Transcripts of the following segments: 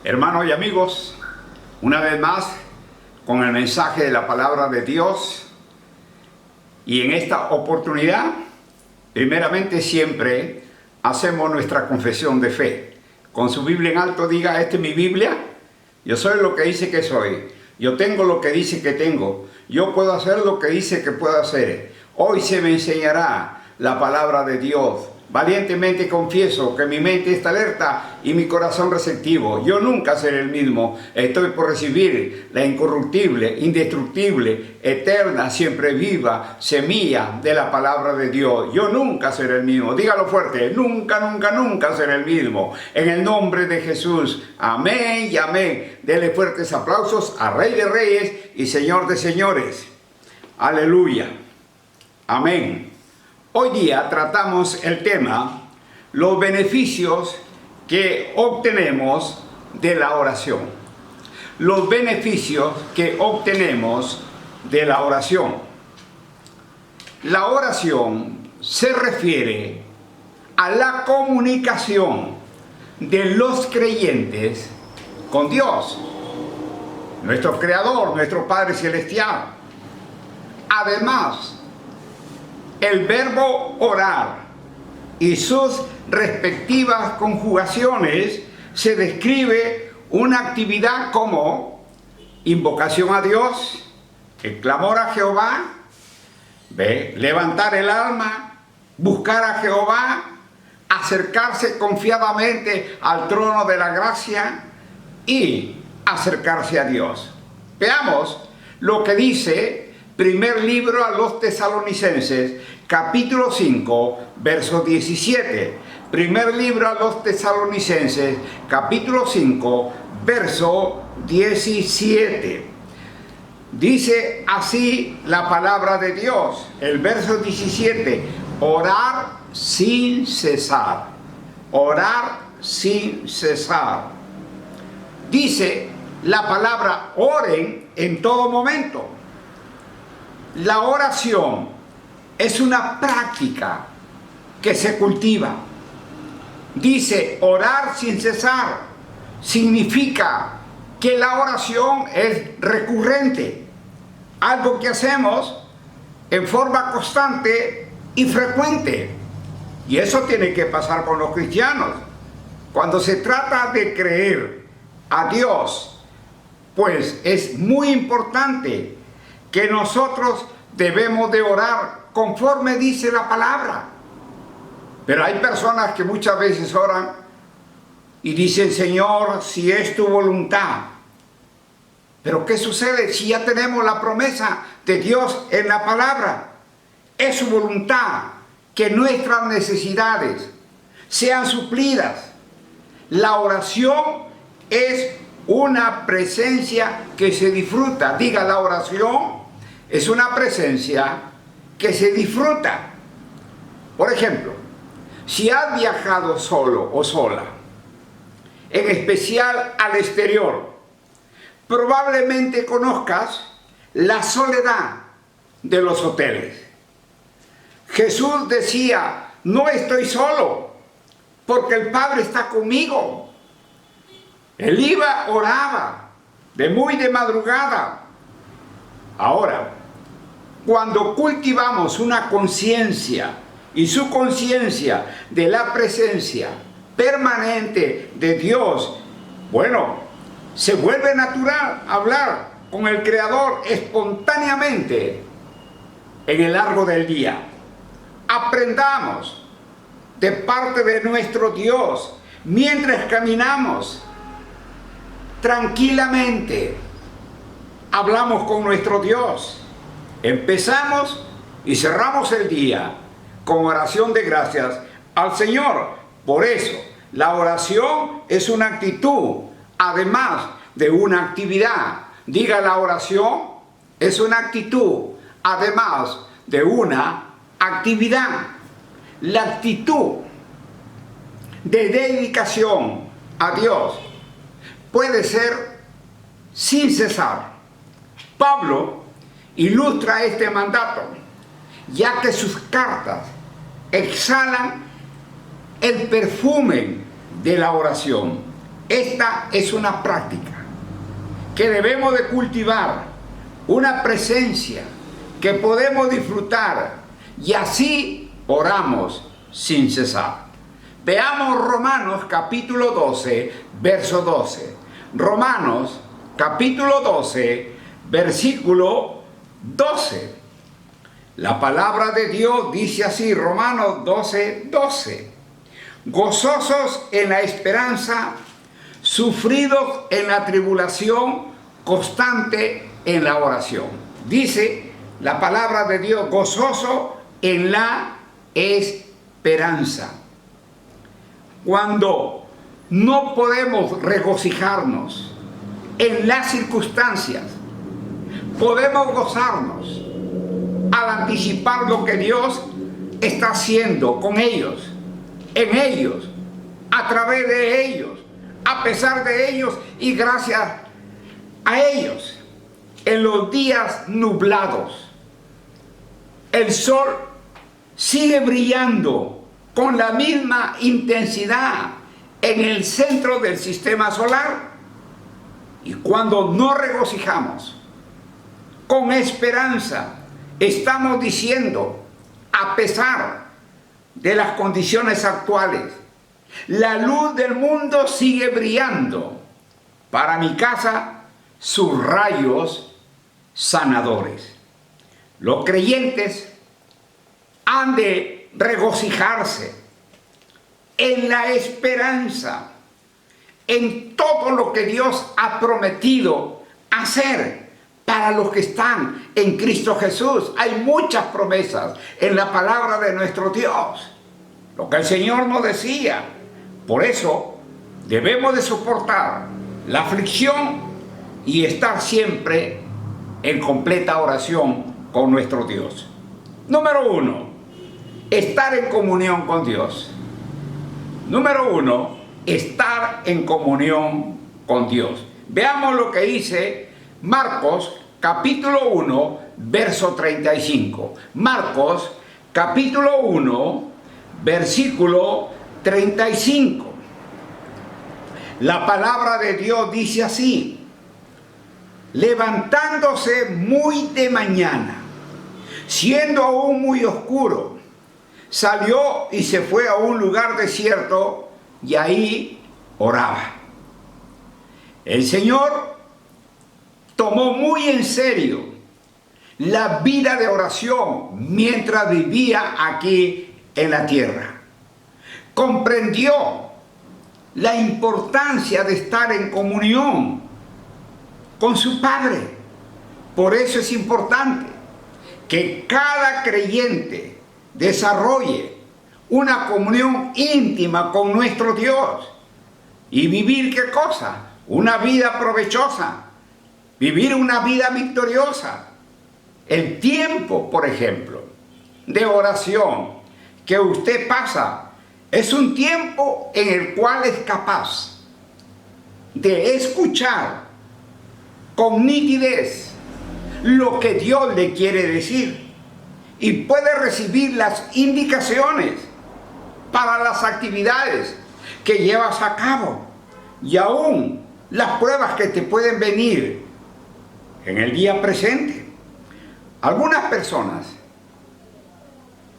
Hermanos y amigos, una vez más con el mensaje de la palabra de Dios, y en esta oportunidad, primeramente siempre hacemos nuestra confesión de fe. Con su Biblia en alto diga: esta es mi Biblia, yo soy lo que dice que soy, yo tengo lo que dice que tengo, yo puedo hacer lo que dice que puedo hacer. Hoy se me enseñará la palabra de Dios. Valientemente confieso que mi mente está alerta y mi corazón receptivo. Yo nunca seré el mismo. Estoy por recibir la incorruptible, indestructible, eterna, siempre viva semilla de la palabra de Dios. Yo nunca seré el mismo. Dígalo fuerte: nunca, nunca, nunca seré el mismo. En el nombre de Jesús. Amén y amén. Dele fuertes aplausos a Rey de Reyes y Señor de Señores. Aleluya. Amén. Hoy día tratamos el tema, los beneficios que obtenemos de la oración. Los beneficios que obtenemos de la oración. La oración se refiere a la comunicación de los creyentes con Dios, nuestro Creador, nuestro Padre Celestial. Además, el verbo orar y sus respectivas conjugaciones se describe una actividad como invocación a Dios, el clamor a Jehová, levantar el alma, buscar a Jehová, acercarse confiadamente al trono de la gracia y acercarse a Dios. Veamos lo que dice primer libro a los Tesalonicenses, capítulo 5, verso 17. Primer libro a los Tesalonicenses, capítulo 5, verso 17. Dice así la palabra de Dios, el verso 17: orar sin cesar. Orar sin cesar. Dice la palabra: oren en todo momento. La oración es una práctica que se cultiva. Dice orar sin cesar. Significa que la oración es recurrente, algo que hacemos en forma constante y frecuente. Y eso tiene que pasar con los cristianos. Cuando se trata de creer a Dios, pues es muy importante que nosotros debemos de orar conforme dice la palabra. Pero hay personas que muchas veces oran y dicen: Señor, si es tu voluntad. Pero ¿qué sucede si ya tenemos la promesa de Dios en la palabra? Es su voluntad que nuestras necesidades sean suplidas. La oración es una presencia que se disfruta. Diga: la oración es una presencia que se disfruta. Por ejemplo, si has viajado solo o sola, en especial al exterior, probablemente conozcas la soledad de los hoteles. Jesús decía: no estoy solo, porque el Padre está conmigo. Él iba, oraba, muy de madrugada. Ahora, cuando cultivamos una conciencia y su conciencia de la presencia permanente de Dios, bueno, se vuelve natural hablar con el Creador espontáneamente en el largo del día. Aprendamos de parte de nuestro Dios mientras caminamos. Tranquilamente hablamos con nuestro Dios. Empezamos y cerramos el día con oración de gracias al Señor. Por eso, la oración es una actitud, además de una actividad. Diga: la oración es una actitud, además de una actividad. La actitud de dedicación a Dios puede ser sin cesar. Pablo ilustra este mandato, ya que sus cartas exhalan el perfume de la oración. Esta es una práctica que debemos de cultivar, una presencia que podemos disfrutar, y así oramos sin cesar. Veamos Romanos capítulo 12, verso 12. Romanos capítulo 12, versículo 12. La palabra de Dios dice así, Romanos 12, 12. Gozosos en la esperanza, sufridos en la tribulación, constante en la oración. Dice la palabra de Dios, gozoso en la esperanza. Cuando no podemos regocijarnos en las circunstancias, podemos gozarnos al anticipar lo que Dios está haciendo con ellos, en ellos, a través de ellos, a pesar de ellos y gracias a ellos. En los días nublados, el sol sigue brillando con la misma intensidad en el centro del sistema solar. Y cuando nos regocijamos con esperanza, estamos diciendo, a pesar de las condiciones actuales, la luz del mundo sigue brillando para mi casa, sus rayos sanadores. Los creyentes han de regocijarse en la esperanza, en todo lo que Dios ha prometido hacer para los que están en Cristo Jesús. Hay muchas promesas en la palabra de nuestro Dios, lo que el Señor nos decía. Por eso debemos de soportar la aflicción y estar siempre en completa oración con nuestro Dios. Número 1, estar en comunión con Dios. Número 1, estar en comunión con Dios. Veamos lo que dice Marcos capítulo 1, verso 35. Marcos capítulo 1, versículo 35. La palabra de Dios dice así: levantándose muy de mañana, siendo aún muy oscuro, salió y se fue a un lugar desierto y ahí oraba. El Señor tomó muy en serio la vida de oración mientras vivía aquí en la tierra. Comprendió la importancia de estar en comunión con su Padre. Por eso es importante que cada creyente desarrolle una comunión íntima con nuestro Dios y vivir, ¿qué cosa? Una vida provechosa, vivir una vida victoriosa. El tiempo, por ejemplo, de oración que usted pasa es un tiempo en el cual es capaz de escuchar con nitidez lo que Dios le quiere decir y puede recibir las indicaciones para las actividades que llevas a cabo y aún las pruebas que te pueden venir en el día presente. Algunas personas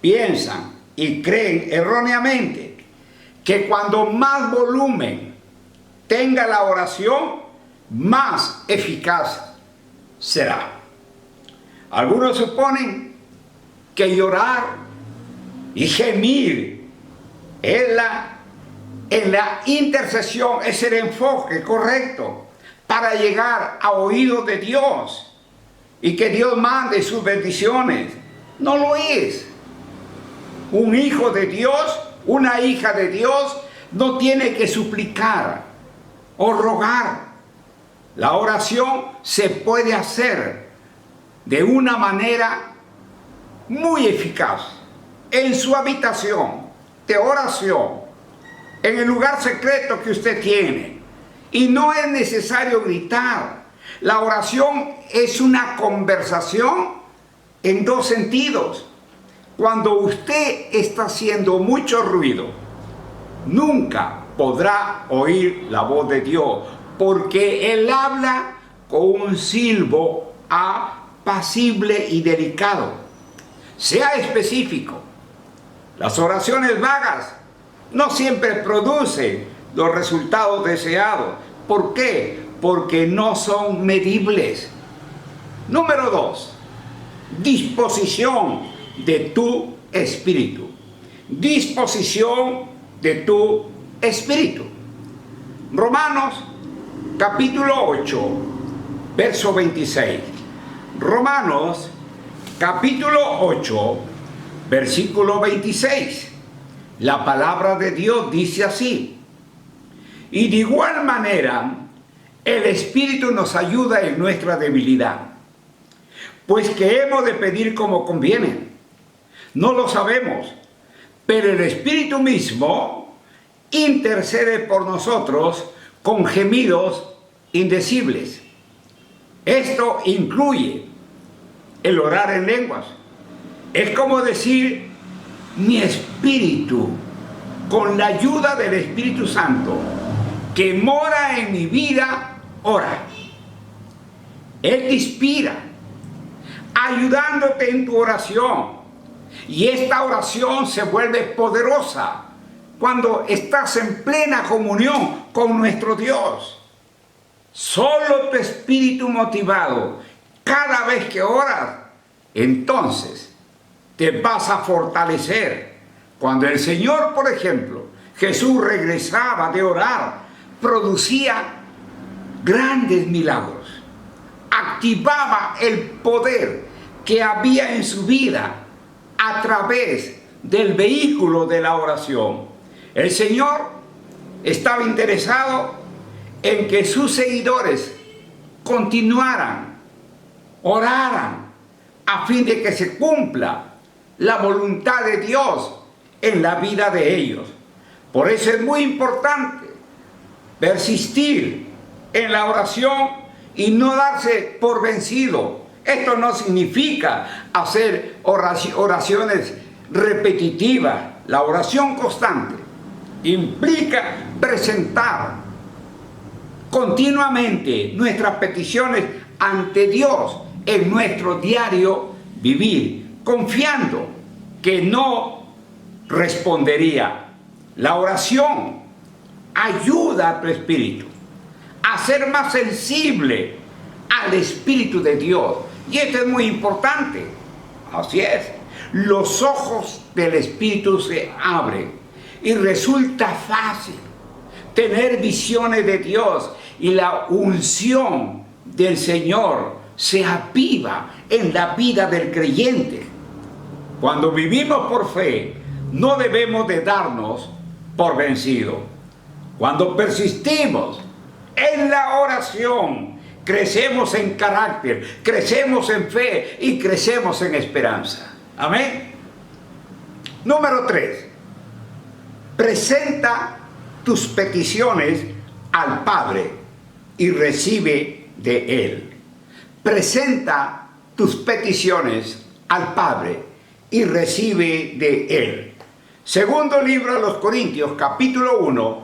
piensan y creen erróneamente que cuando más volumen tenga la oración, más eficaz será. Algunos suponen que llorar y gemir en la intercesión es el enfoque correcto para llegar a oídos de Dios y que Dios mande sus bendiciones. No lo es. Un hijo de Dios, una hija de Dios, no tiene que suplicar o rogar. La oración se puede hacer de una manera muy eficaz en su habitación de oración, en el lugar secreto que usted tiene. Y no es necesario gritar. La oración es una conversación en dos sentidos. Cuando usted está haciendo mucho ruido, nunca podrá oír la voz de Dios, porque Él habla con un silbo apacible y delicado. Sea específico. Las oraciones vagas no siempre producen los resultados deseados. ¿Por qué? Porque no son medibles. Número 2. Disposición de tu espíritu. Disposición de tu espíritu. Romanos capítulo 8, verso 26. Romanos capítulo 8, versículo 26. La palabra de Dios dice así: y de igual manera el Espíritu nos ayuda en nuestra debilidad, pues que hemos de pedir como conviene. No lo sabemos, pero el Espíritu mismo intercede por nosotros con gemidos indecibles. Esto incluye el orar en lenguas. Es como decir: mi espíritu, con la ayuda del Espíritu Santo que mora en mi vida, ora. Él te inspira, ayudándote en tu oración. Y esta oración se vuelve poderosa cuando estás en plena comunión con nuestro Dios. Solo tu espíritu motivado, cada vez que oras, entonces te vas a fortalecer. Cuando el Señor, por ejemplo, Jesús regresaba de orar, producía grandes milagros. Activaba el poder que había en su vida a través del vehículo de la oración. El Señor estaba interesado en que sus seguidores continuaran, oraran, a fin de que se cumpla la voluntad de Dios en la vida de ellos. Por eso es muy importante persistir en la oración y no darse por vencido. Esto no significa hacer oraciones repetitivas. La oración constante implica presentar continuamente nuestras peticiones ante Dios en nuestro diario vivir, confiando que no respondería. La oración ayuda a tu espíritu a ser más sensible al Espíritu de Dios. Y esto es muy importante. Así es. Los ojos del Espíritu se abren y resulta fácil tener visiones de Dios, y la unción del Señor se aviva en la vida del creyente. Cuando vivimos por fe, no debemos de darnos por vencido. Cuando persistimos en la oración, crecemos en carácter, crecemos en fe y crecemos en esperanza. Amén. Número 3. Presenta tus peticiones al Padre y recibe de Él. Presenta tus peticiones al Padre y recibe de Él. Segundo libro a los Corintios, capítulo 1,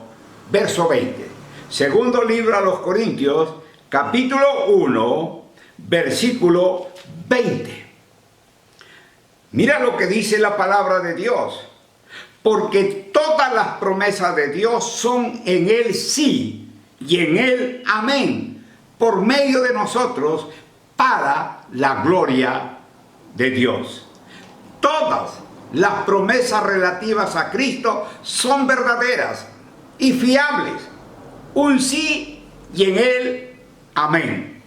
verso 20. Segundo libro a los Corintios, capítulo 1, versículo 20. Mira lo que dice la palabra de Dios. Porque todas las promesas de Dios son en Él sí y en Él amén, por medio de nosotros, para la gloria de Dios. Todas las promesas relativas a Cristo son verdaderas y fiables. Un sí y en Él amén.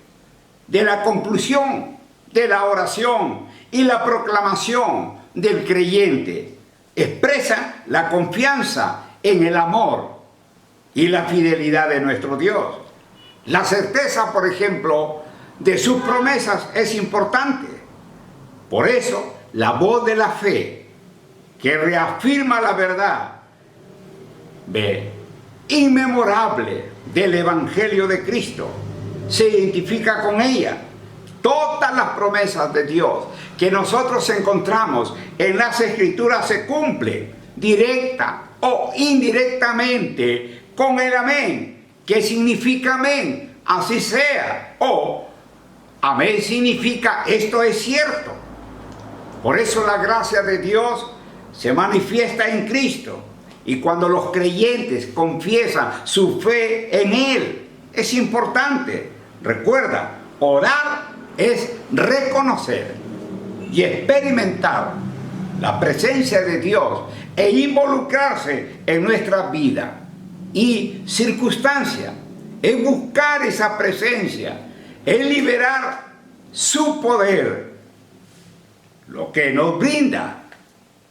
De la conclusión de la oración y la proclamación del creyente expresa la confianza en el amor y la fidelidad de nuestro Dios. La certeza, por ejemplo, de sus promesas es importante. Por eso, la voz de la fe, que reafirma la verdad inmemorable del Evangelio de Cristo, se identifica con ella. Todas las promesas de Dios que nosotros encontramos en las Escrituras se cumplen directa o indirectamente con el amén. ¿Qué significa amén? Así sea. O amén significa esto es cierto. Por eso la gracia de Dios se manifiesta en Cristo. Y cuando los creyentes confiesan su fe en Él, es importante. Recuerda, orar es reconocer y experimentar la presencia de Dios e involucrarse en nuestra vida y circunstancia. Es buscar esa presencia, es liberar su poder, lo que nos brinda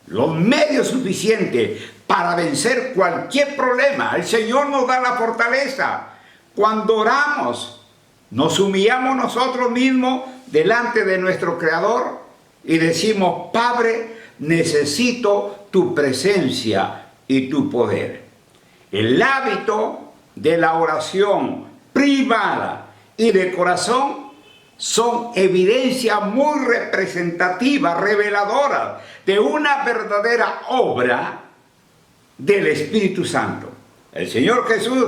los medios suficientes para vencer cualquier problema. El Señor nos da la fortaleza. Cuando oramos, nos humillamos nosotros mismos delante de nuestro Creador y decimos: Padre, necesito tu presencia y tu poder. El hábito de la oración privada y de corazón son evidencias muy representativas, reveladoras de una verdadera obra del Espíritu Santo. El Señor Jesús,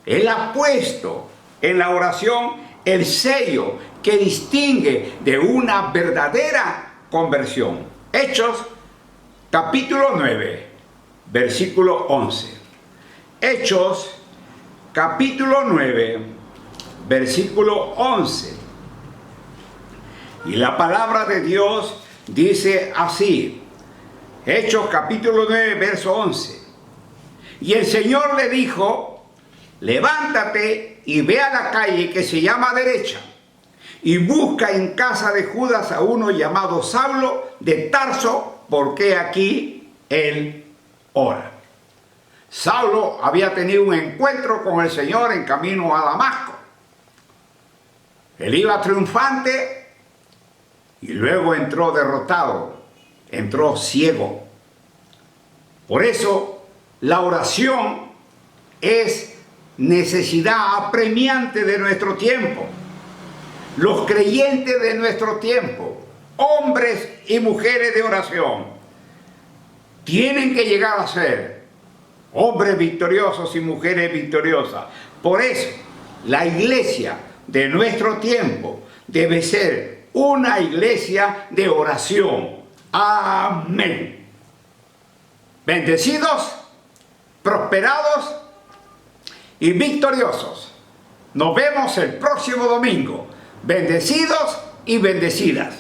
Él ha puesto en la oración el sello que distingue de una verdadera conversión. Hechos capítulo 9, versículo 11. Hechos capítulo 9, versículo 11. Y la palabra de Dios dice así. Hechos capítulo 9, verso 11. Y el Señor le dijo: levántate y ve a la calle que se llama Derecha, y busca en casa de Judas a uno llamado Saulo de Tarso, porque aquí él ora. Saulo había tenido un encuentro con el Señor en camino a Damasco. Él iba triunfante y luego entró derrotado, entró ciego. Por eso la oración es necesidad apremiante de nuestro tiempo. Los creyentes de nuestro tiempo, hombres y mujeres de oración, tienen que llegar a ser hombres victoriosos y mujeres victoriosas. Por eso la iglesia de nuestro tiempo debe ser una iglesia de oración. Amén. Bendecidos, prosperados y victoriosos. Nos vemos el próximo domingo. Bendecidos y bendecidas.